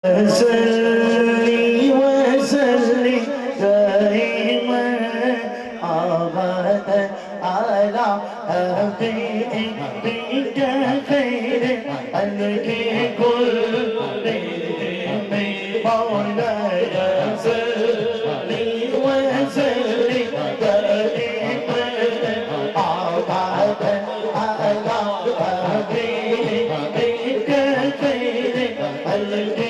वसल्ली वसल्ली दईमा अबदा अला हबीबिका खैर अलके कुल में मौलाया वसल्ली वसल्ली दईमा अबदा अला हबीबिका खैर अलके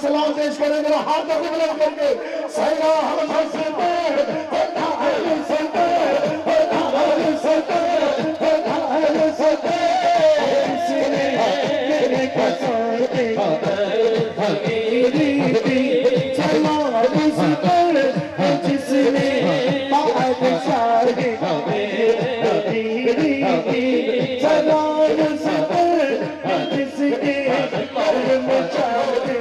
सलाम पेश करें मेरा हाथ को बुलंद करके सैयदा हम हंसते होता है सते होता है सते होता है सते इसने मेरे कसौटे सलाम उस पर जिसने बादशाह सलाम उस पर जिसके कर्म चाहते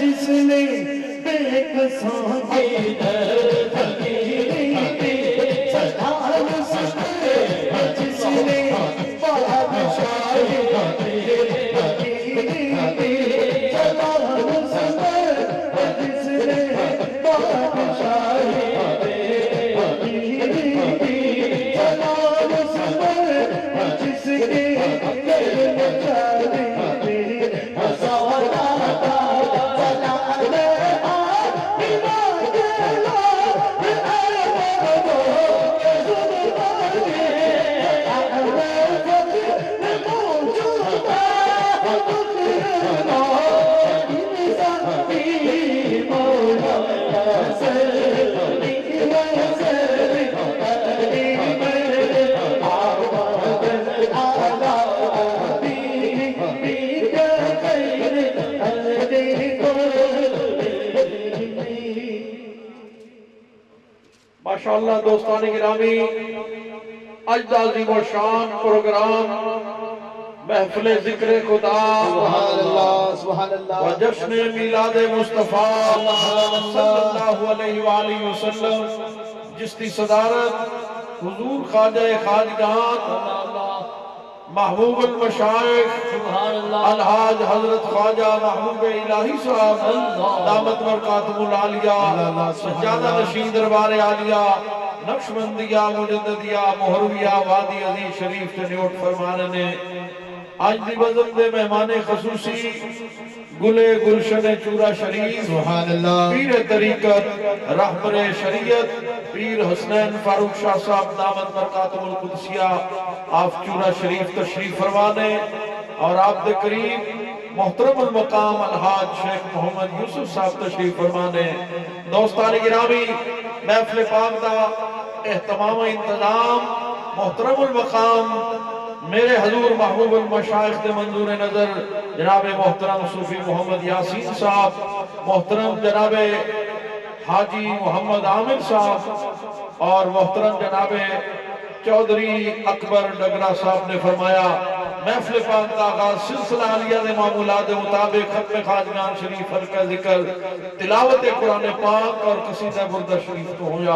जिसने बेकसों की सलाम उस पर जिसने बादशाही सलाम उस पर जिसने बादशाही सलाम उस पर जिसके माशाअल्लाह दोस्तान गिरामी अज दा अज़ीम व शान प्रोग्राम महफिल ज़िक्र खुदा व जश्न मिलाद मुस्तफा सल्लल्लाहु अलैहि वसल्लम जिसकी सदारत हुजूर ख्वाजा खाजगान महबूबुल मशाइख अलहाज हजरत ख्वाजा महबूब इलाही साहब दामत बरकातुहुल आलिया सज्जादा नशीन दरबार आलिया नक्शबंदिया मुजद्दिदिया मोहरविया वादी अजीज शरीफ से नोट फरमाने ने आज दी बज़म दे मेहमान खसूसी गुले गुलशन चूरा शरीफ सुभान अल्लाह पीर तरीकत रहबरे शरीयत पीर हुसैन फारूक शाह साहब दामत बरकातुहुल कुदसिया आप चूरा शरीफ तशरीफ फरमाने और आप दे करीब मोहतरम मकाम अलहाज शेख मोहम्मद यूसुफ साहब तशरीफ फरमाने दोस्तान गिरामी महफिल पाक दा एहतमाम इंतजाम मोहतरम मकाम मेरे हजूर महबूबुल मशाइख के मंजूर नजर जनाब मोहतरम सूफी मोहम्मद यासीन साहब मोहतरम जनाब हाजी मोहम्मद आमिर साहब और मोहतरम जनाब चौधरी अकबर डगरा साहब ने फरमाया महफिल पाक का आगाज सिलसिला आलिया दे मामूलात के मुताबिक खत्म खाजगान शरीफ हल्का जिक्र तिलावत कुरान पाक और कसीदा बुर्दा शरीफ तो हो